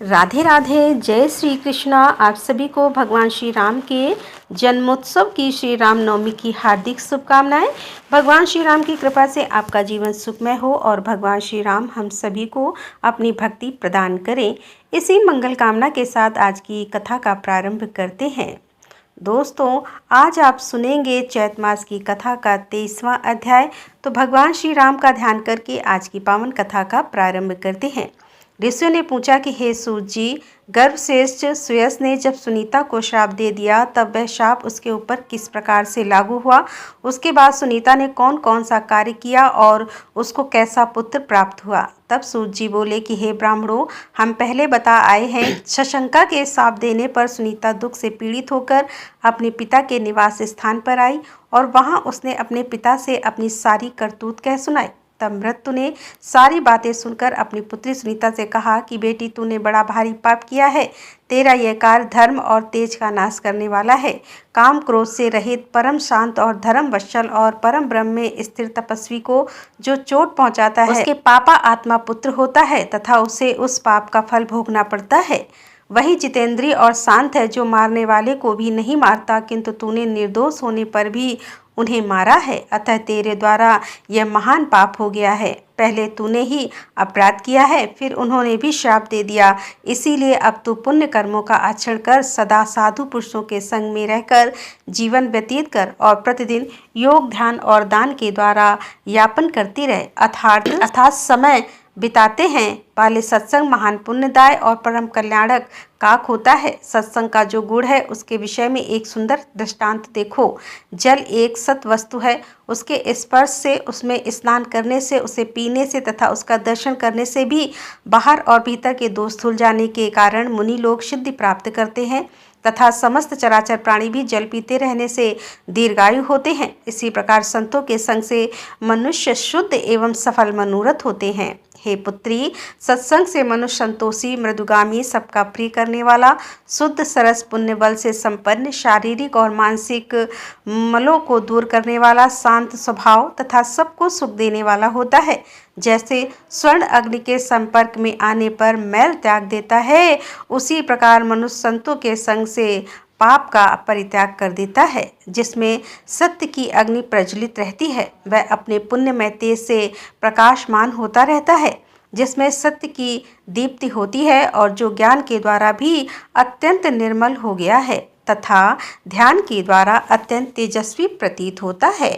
राधे राधे। जय श्री कृष्णा। आप सभी को भगवान श्री राम के जन्मोत्सव की श्री राम नवमी की हार्दिक शुभकामनाएं। भगवान श्री राम की कृपा से आपका जीवन सुखमय हो और भगवान श्री राम हम सभी को अपनी भक्ति प्रदान करें। इसी मंगल कामना के साथ आज की कथा का प्रारंभ करते हैं। दोस्तों, आज आप सुनेंगे चैत मास की कथा का 23वां अध्याय। तो भगवान श्री राम का ध्यान करके आज की पावन कथा का प्रारंभ करते हैं। ऋषियों ने पूछा कि हे सूत जी, गर्भश्रेष्ठ सुयस ने जब सुनीता को श्राप दे दिया तब वह श्राप उसके ऊपर किस प्रकार से लागू हुआ? उसके बाद सुनीता ने कौन कौन सा कार्य किया और उसको कैसा पुत्र प्राप्त हुआ? तब सूत जी बोले कि हे ब्राह्मणों, हम पहले बता आए हैं। शशंका के श्राप देने पर सुनीता दुख से पीड़ित होकर अपने पिता के निवास स्थान पर आई और वहां उसने अपने पिता से अपनी सारी करतूत कह सुनाई। तब मृत्यु ने सारी बातें सुनकर अपनी पुत्री सुनीता से कहा कि बेटी, तूने बड़ा भारी पाप किया है। तेरा यह कार्य धर्म और तेज का नाश करने वाला है। काम क्रोध से रहित, परम शांत और धर्म वत्सल और परम ब्रह्म में स्थिर तपस्वी को जो चोट पहुंचाता है, उसके पापा आत्मा पुत्र होता है तथा उसे उस पाप का फल भोगना पड़ता है। वही जितेंद्रिय और शांत है जो मारने वाले को भी नहीं मारता, किंतु तूने निर्दोष होने पर भी उन्हें मारा है। अतः तेरे द्वारा यह महान पाप हो गया है। पहले तूने ही अपराध किया है, फिर उन्होंने भी श्राप दे दिया। इसीलिए अब तू पुण्य कर्मों का आचरण कर, सदा साधु पुरुषों के संग में रहकर जीवन व्यतीत कर और प्रतिदिन योग, ध्यान और दान के द्वारा यापन करती रहे। अर्थात समय बिताते हैं वाले सत्संग महान पुण्यदाय और परम कल्याणक काक होता है। सत्संग का जो गुण है उसके विषय में एक सुंदर दृष्टांत देखो। जल एक सत वस्तु है। उसके स्पर्श से, उसमें स्नान करने से, उसे पीने से तथा उसका दर्शन करने से भी बाहर और भीतर के दोष धुल जाने के कारण मुनि लोग सिद्धि प्राप्त करते हैं तथा समस्त चराचर प्राणी भी जल पीते रहने से दीर्घायु होते हैं। इसी प्रकार संतों के संग से मनुष्य शुद्ध एवं सफल मनोरथ होते हैं। हे पुत्री, सत्संग से मनुष्य संतोषी, मृदुगामी, सबका प्रिय करने वाला, शुद्ध सरस पुण्य बल से संपन्न, शारीरिक और मानसिक मलों को दूर करने वाला, शांत स्वभाव तथा सबको सुख देने वाला होता है। जैसे स्वर्ण अग्नि के संपर्क में आने पर मैल त्याग देता है, उसी प्रकार मनुष्य संतों के संग से पाप का परित्याग कर देता है। जिसमें सत्य की अग्नि प्रज्वलित रहती है वह अपने पुण्यमय तेज से प्रकाशमान होता रहता है। जिसमें सत्य की दीप्ति होती है और जो ज्ञान के द्वारा भी अत्यंत निर्मल हो गया है तथा ध्यान के द्वारा अत्यंत तेजस्वी प्रतीत होता है।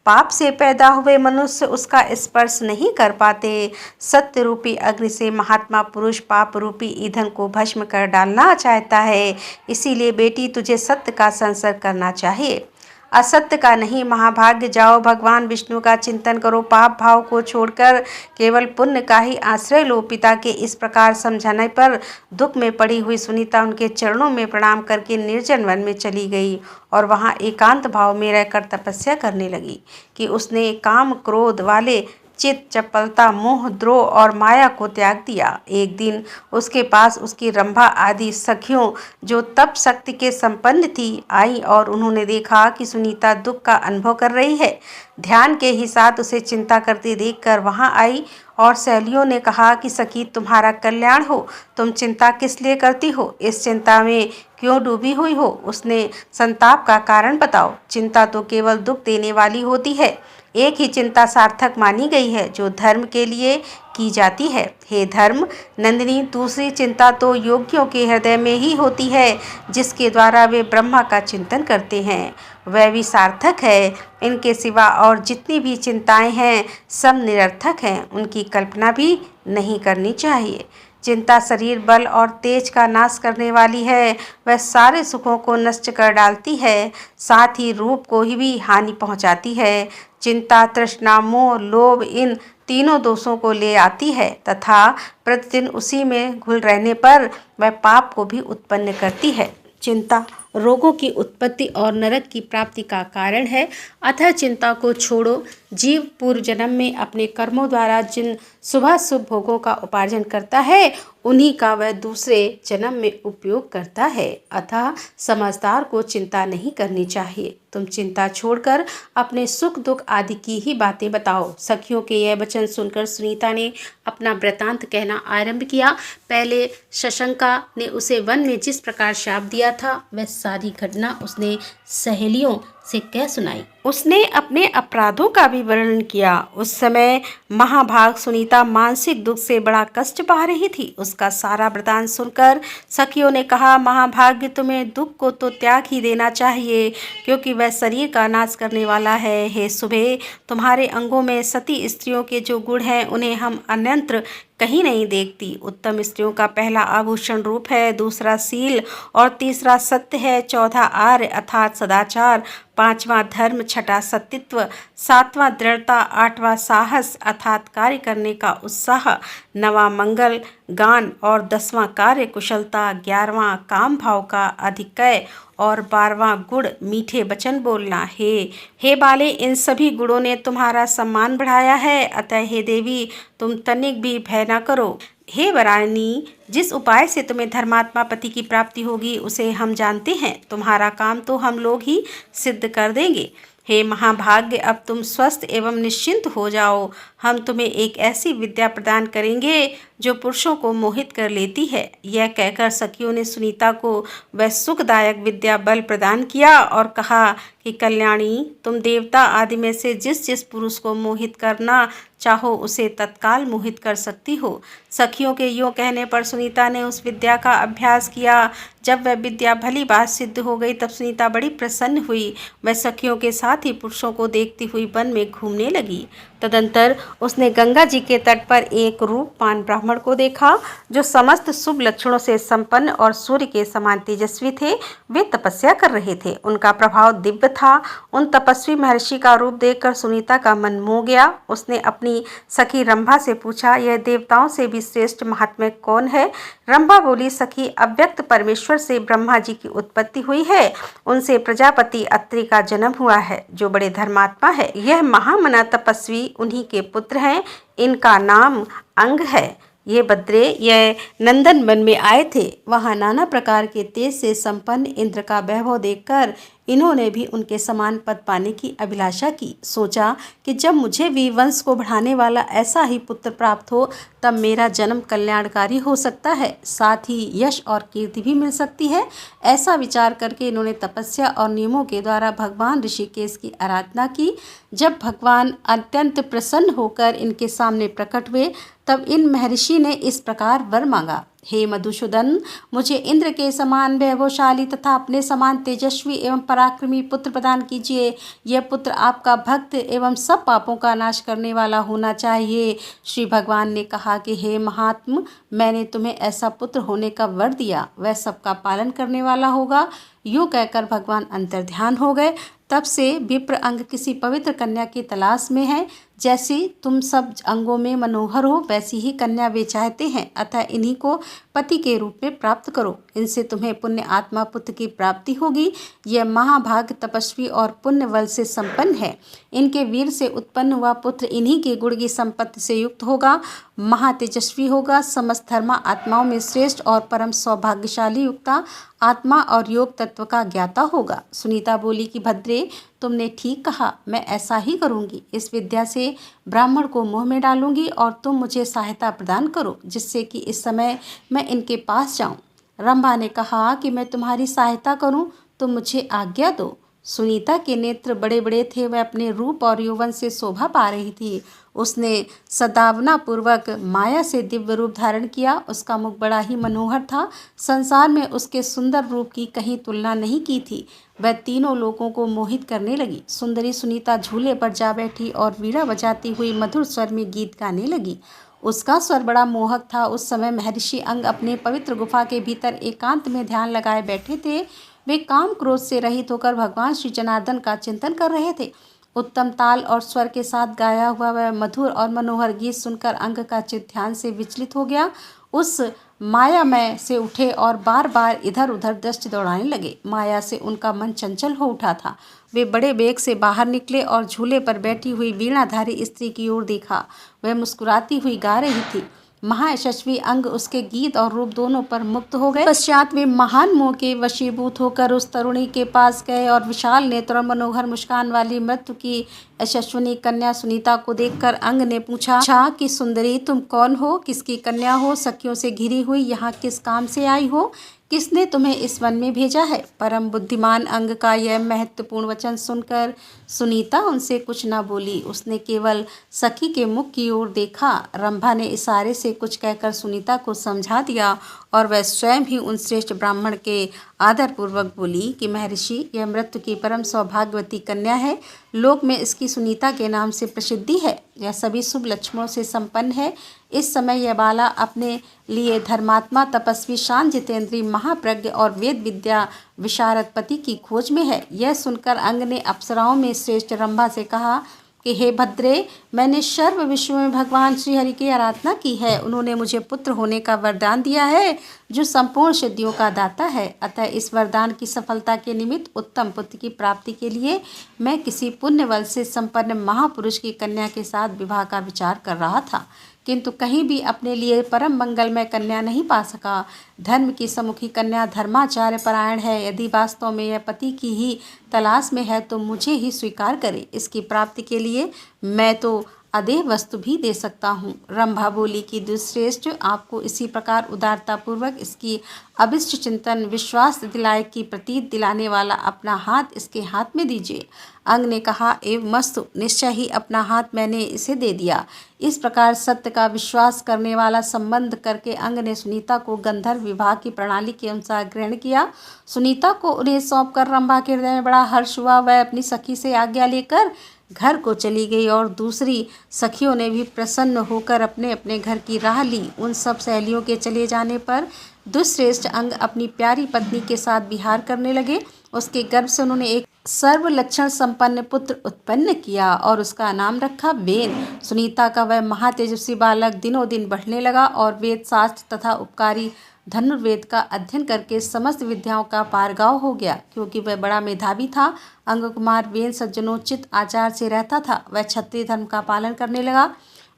पाप से पैदा हुए मनुष्य उसका स्पर्श नहीं कर पाते। सत्य रूपी अग्नि से महात्मा पुरुष पाप रूपी ईंधन को भस्म कर डालना चाहता है। इसीलिए बेटी, तुझे सत्य का संसर्ग करना चाहिए, असत्य का नहीं। महाभाग्य जाओ, भगवान विष्णु का चिंतन करो, पाप भाव को छोड़कर केवल पुण्य का ही आश्रय लो। पिता के इस प्रकार समझाने पर दुख में पड़ी हुई सुनीता उनके चरणों में प्रणाम करके निर्जन वन में चली गई और वहां एकांत भाव में रहकर तपस्या करने लगी कि उसने काम क्रोध वाले चित, चपलता, मोह, द्रोह और माया को त्याग दिया। एक दिन उसके पास उसकी रंभा आदि सखियों, जो तप शक्ति के संपन्न थी, आई और उन्होंने देखा कि सुनीता दुख का अनुभव कर रही है। ध्यान के ही साथ उसे चिंता करते देखकर वहां आई और सहेलियों ने कहा कि सखी, तुम्हारा कल्याण हो, तुम चिंता किस लिए करती हो? इस चिंता में क्यों डूबी हुई हो? उसने संताप का कारण बताओ। चिंता तो केवल दुख देने वाली होती है। एक ही चिंता सार्थक मानी गई है जो धर्म के लिए की जाती है। हे धर्म नंदिनी, दूसरी चिंता तो योगियों के हृदय में ही होती है, जिसके द्वारा वे ब्रह्मा का चिंतन करते हैं। वह भी सार्थक है। इनके सिवा और जितनी भी चिंताएं हैं सब निरर्थक हैं। उनकी कल्पना भी नहीं करनी चाहिए। चिंता शरीर बल और तेज का नाश करने वाली है। वह सारे सुखों को नष्ट कर डालती है, साथ ही रूप को ही भी हानि पहुंचाती है। चिंता, तृष्णा, मोह, लोभ इन तीनों दोषों को ले आती है तथा प्रतिदिन उसी में घुल रहने पर वह पाप को भी उत्पन्न करती है। चिंता रोगों की उत्पत्ति और नरक की प्राप्ति का कारण है। अतः चिंता को छोड़ो। जीव पूर्व जन्म में अपने कर्मों द्वारा जिन शुभाशुभ भोगों का उपार्जन करता है, उन्हीं का वह दूसरे जन्म में उपयोग करता है। अतः समझदार को चिंता नहीं करनी चाहिए। तुम चिंता छोड़कर अपने सुख दुख आदि की ही बातें बताओ। सखियों के यह वचन सुनकर सुनीता ने अपना वृतांत कहना आरंभ किया। पहले शशंका ने उसे वन में जिस प्रकार शाप दिया था, वह सारी घटना उसने सहेलियों से कह सुनाई। उसने अपने अपराधों का भी वर्णन किया। उस समय महाभाग सुनीता मानसिक दुख से बड़ा कष्ट पा रही थी। उसका सारा वृतांत सुनकर सखियों ने कहा, महाभाग्य तुम्हें दुख को तो त्याग ही देना चाहिए, क्योंकि वह शरीर का नाश करने वाला है। हे सुबह, तुम्हारे अंगों में सती स्त्रियों के जो गुण हैं, उन्हें हम अन्यत्र कहीं नहीं देखती। उत्तम स्त्रियों का पहला आभूषण रूप है, दूसरा सील और तीसरा सत्य है, चौथा आर्य अर्थात सदाचार, पांचवां धर्म, छठा सत्यत्व, सातवां दृढ़ता, आठवां साहस अर्थात कार्य करने का उत्साह, नवां मंगल गान और 10वां कार्य कुशलता, 11वां काम भाव का अधिकय और 12वां गुण मीठे वचन बोलना। हे बाले, इन सभी गुणों ने तुम्हारा सम्मान बढ़ाया है। अतः हे देवी, तुम तनिक भी भय न करो। हे वरानी, जिस उपाय से तुम्हें धर्मात्मा पति की प्राप्ति होगी, उसे हम जानते हैं। तुम्हारा काम तो हम लोग ही सिद्ध कर देंगे। हे महाभाग्य, अब तुम स्वस्थ एवं निश्चिंत हो जाओ। हम तुम्हें एक ऐसी विद्या प्रदान करेंगे जो पुरुषों को मोहित कर लेती है। यह कहकर सखियों ने सुनीता को वह सुखदायक विद्या बल प्रदान किया और कहा कि कल्याणी, तुम देवता आदि में से जिस जिस पुरुष को मोहित करना चाहो, उसे तत्काल मोहित कर सकती हो। सखियों के यूँ कहने पर सुनीता ने उस विद्या का अभ्यास किया। जब वह विद्या भली बात सिद्ध हो गई, तब सुनीता बड़ी प्रसन्न हुई। वह सखियों के साथ ही पुरुषों को देखती हुई वन में घूमने लगी। तदंतर उसने गंगा जी के तट पर एक रूपवान ब्राह्मण को देखा, जो समस्त शुभ लक्षणों से संपन्न और सूर्य के समान तेजस्वी थे। वे तपस्या कर रहे थे। उनका प्रभाव दिव्य था। उन तपस्वी महर्षि का रूप देखकर सुनीता का मन मोह गया। उसने अपनी सखी रंभा से पूछा, यह देवताओं से भी श्रेष्ठ महात्मा कौन है? रंभा बोली, सखी, अव्यक्त परमेश्वर से ब्रह्मा जी की उत्पत्ति हुई है। उनसे प्रजापति अत्रि का जन्म हुआ है, जो बड़े धर्मात्मा है। यह महामना तपस्वी उन्हीं के पुत्र हैं। इनका नाम अंग है। ये बद्रे यह नंदन वन में आए थे। वहाँ नाना प्रकार के तेज से संपन्न इंद्र का वैभव देखकर इन्होंने भी उनके समान पद पाने की अभिलाषा की। सोचा कि जब मुझे भी वंश को बढ़ाने वाला ऐसा ही पुत्र प्राप्त हो, तब मेरा जन्म कल्याणकारी हो सकता है, साथ ही यश और कीर्ति भी मिल सकती है। ऐसा विचार करके इन्होंने तपस्या और नियमों के द्वारा भगवान ऋषिकेश की आराधना की। जब भगवान अत्यंत प्रसन्न होकर इनके सामने प्रकट हुए, तब इन महर्षि ने इस प्रकार वर मांगा, हे मधुसूदन, मुझे इंद्र के समान वैभवशाली तथा अपने समान तेजस्वी एवं पराक्रमी पुत्र प्रदान कीजिए। यह पुत्र आपका भक्त एवं सब पापों का नाश करने वाला होना चाहिए। श्री भगवान ने कहा कि हे महात्म, मैंने तुम्हें ऐसा पुत्र होने का वर दिया, वह सबका पालन करने वाला होगा। यूँ कहकर भगवान अंतर्ध्यान हो गए। तब से विप्र अंग किसी पवित्र कन्या की तलाश में है। जैसी तुम सब अंगों में मनोहर हो, वैसी ही कन्या वे चाहते हैं। अतः इन्हीं को पति के रूप में प्राप्त करो। इनसे तुम्हें पुण्य आत्मा पुत्र की प्राप्ति होगी। यह महाभाग तपस्वी और पुण्य बल से संपन्न है। इनके वीर से उत्पन्न हुआ पुत्र इन्हीं के गुण की संपत्ति से युक्त होगा, महातेजस्वी होगा, समस्त धर्मा आत्माओं में श्रेष्ठ और परम सौभाग्यशाली युक्ता आत्मा और योग तत्व का ज्ञाता होगा। सुनीता बोली कि भद्रे, तुमने ठीक कहा, मैं ऐसा ही करूंगी। इस विद्या से ब्राह्मण को मोह में डालूंगी और तुम मुझे सहायता प्रदान करो, जिससे कि इस समय मैं इनके पास जाऊं। रंभा ने कहा कि मैं तुम्हारी सहायता करूं, तुम मुझे आज्ञा दो। सुनीता के नेत्र बड़े बड़े थे। वह अपने रूप और यौवन से शोभा पा रही थी। उसने सदावना पूर्वक माया से दिव्य रूप धारण किया। उसका मुख बड़ा ही मनोहर था। संसार में उसके सुंदर रूप की कहीं तुलना नहीं की थी। वह तीनों लोगों को मोहित करने लगी। सुंदरी सुनीता झूले पर जा बैठी और वीणा बजाती हुई मधुर स्वर में गीत गाने लगी। उसका स्वर बड़ा मोहक था। उस समय महर्षि अंग अपने पवित्र गुफा के भीतर एकांत में ध्यान लगाए बैठे थे। वे काम क्रोध से रहित होकर भगवान श्री जनार्दन का चिंतन कर रहे थे। उत्तम ताल और स्वर के साथ गाया हुआ वह मधुर और मनोहर गीत सुनकर अंग का चित्त ध्यान से विचलित हो गया। उस मायामय से उठे और बार बार इधर उधर दृष्टि दौड़ाने लगे। माया से उनका मन चंचल हो उठा था। वे बड़े वेग से बाहर निकले और झूले पर बैठी हुई वीणाधारी स्त्री की ओर देखा। वह मुस्कुराती हुई गा रही थी। महायशस्वी अंग उसके गीत और रूप दोनों पर मुक्त हो गए। पश्चात वे महान मोह के वशीभूत होकर उस तरुणी के पास गए और विशाल नेत्र और मनोहर मुस्कान वाली मृत्यु की यशस्विनी कन्या सुनीता को देखकर अंग ने पूछा, अच्छा कि सुंदरी, तुम कौन हो, किसकी कन्या हो, सखियों से घिरी हुई यहाँ किस काम से आई हो, किसने तुम्हें इस वन में भेजा है। परम बुद्धिमान अंग का यह महत्वपूर्ण वचन सुनकर सुनीता उनसे कुछ न बोली। उसने केवल सखी के मुख की ओर देखा। रंभा ने इशारे से कुछ कहकर सुनीता को समझा दिया और वह स्वयं ही उन श्रेष्ठ ब्राह्मण के आदरपूर्वक बोली कि महर्षि, यह मृत्यु की परम सौभाग्यवती कन्या है। लोक में इसकी सुनीता के नाम से प्रसिद्धि है। यह सभी शुभ लक्षणों से संपन्न है। इस समय यह बाला अपने लिए धर्मात्मा, तपस्वी, शांत, जितेंद्रीय, महाप्रज्ञ और वेद विद्या विशारद पति की खोज में है। यह सुनकर अंग ने अप्सराओं में श्रेष्ठ रंभा से कहा कि हे भद्रे, मैंने सर्व विश्व में भगवान श्री हरि की आराधना की है। उन्होंने मुझे पुत्र होने का वरदान दिया है जो संपूर्ण सिद्धियों का दाता है। अतः इस वरदान की सफलता के निमित्त उत्तम पुत्र की प्राप्ति के लिए मैं किसी पुण्य बल से संपन्न महापुरुष की कन्या के साथ विवाह का विचार कर रहा था, किंतु कहीं भी अपने लिए परम मंगलमय कन्या नहीं पा सका। धर्म की सम्मुखी कन्या धर्माचार्य परायण है। यदि वास्तव में यह पति की ही तलाश में है तो मुझे ही स्वीकार करे। इसकी प्राप्ति के लिए मैं तो अदेह वस्तु भी दे सकता हूँ। रंभा बोली कि दुश्रेष्ठ, आपको इसी प्रकार उदारतापूर्वक इसकी अभिष्ट चिंतन विश्वास दिलाए की प्रतीत दिलाने वाला अपना हाथ इसके हाथ में दीजिए। अंग ने कहा, एवं मस्तु, निश्चय ही अपना हाथ मैंने इसे दे दिया। इस प्रकार सत्य का विश्वास करने वाला संबंध करके अंग ने सुनीता को गंधर्व विवाह की प्रणाली के अनुसार ग्रहण किया। सुनीता को उन्हें सौंपकर रंभा के हृदय में बड़ा हर्ष हुआ। वह अपनी सखी से आज्ञा लेकर घर को चली गई और दूसरी सखियों ने भी प्रसन्न होकर अपने अपने घर की राह ली। उन सब सहेलियों के चले जाने पर दुश्रेष्ठ अंग अपनी प्यारी पत्नी के साथ विहार करने लगे। उसके गर्भ से उन्होंने एक सर्व लक्षण संपन्न पुत्र उत्पन्न किया और उसका नाम रखा वेन। सुनीता का वह महातेजस्वी बालक दिनों दिन बढ़ने लगा और वेद शास्त्र तथा उपकारी धनुर्वेद का अध्ययन करके समस्त विद्याओं का पारगाव हो गया। क्योंकि वह बड़ा मेधावी था, अंग कुमार वेन सज्जनोचित आचार से रहता था। वह क्षत्रिय धर्म का पालन करने लगा।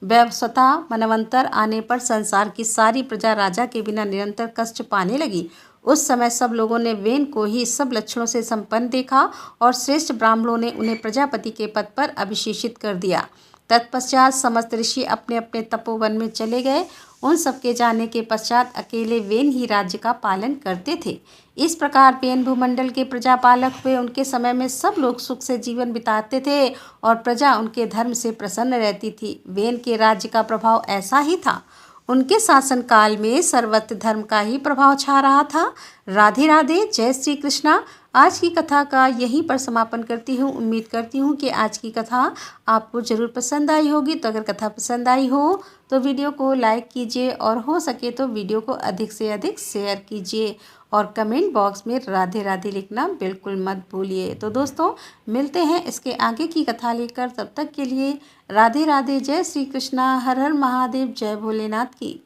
वह स्वतः मनवंतर आने पर संसार की सारी प्रजा राजा के बिना निरंतर कष्ट पाने लगी। उस समय सब लोगों ने वेन को ही सब लक्षणों से संपन्न देखा और श्रेष्ठ ब्राह्मणों ने उन्हें प्रजापति के पद पर अभिषेचित कर दिया। तत्पश्चात समस्त ऋषि अपने अपने तपोवन में चले गए। उन सबके जाने के पश्चात अकेले वेन ही राज्य का पालन करते थे। इस प्रकार वेन भूमंडल के प्रजापालक हुए। उनके समय में सब लोग सुख से जीवन बिताते थे और प्रजा उनके धर्म से प्रसन्न रहती थी। वेन के राज्य का प्रभाव ऐसा ही था। उनके शासन काल में सर्वत्र धर्म का ही प्रभाव छा रहा था। राधे राधे, जय श्री कृष्णा। आज की कथा का यहीं पर समापन करती हूँ। उम्मीद करती हूँ कि आज की कथा आपको ज़रूर पसंद आई होगी। तो अगर कथा पसंद आई हो तो वीडियो को लाइक कीजिए और हो सके तो वीडियो को अधिक से अधिक शेयर कीजिए और कमेंट बॉक्स में राधे राधे लिखना बिल्कुल मत भूलिए। तो दोस्तों, मिलते हैं इसके आगे की कथा लेकर। तब तक के लिए राधे राधे, जय श्री कृष्णा, हर हर महादेव, जय भोलेनाथ की।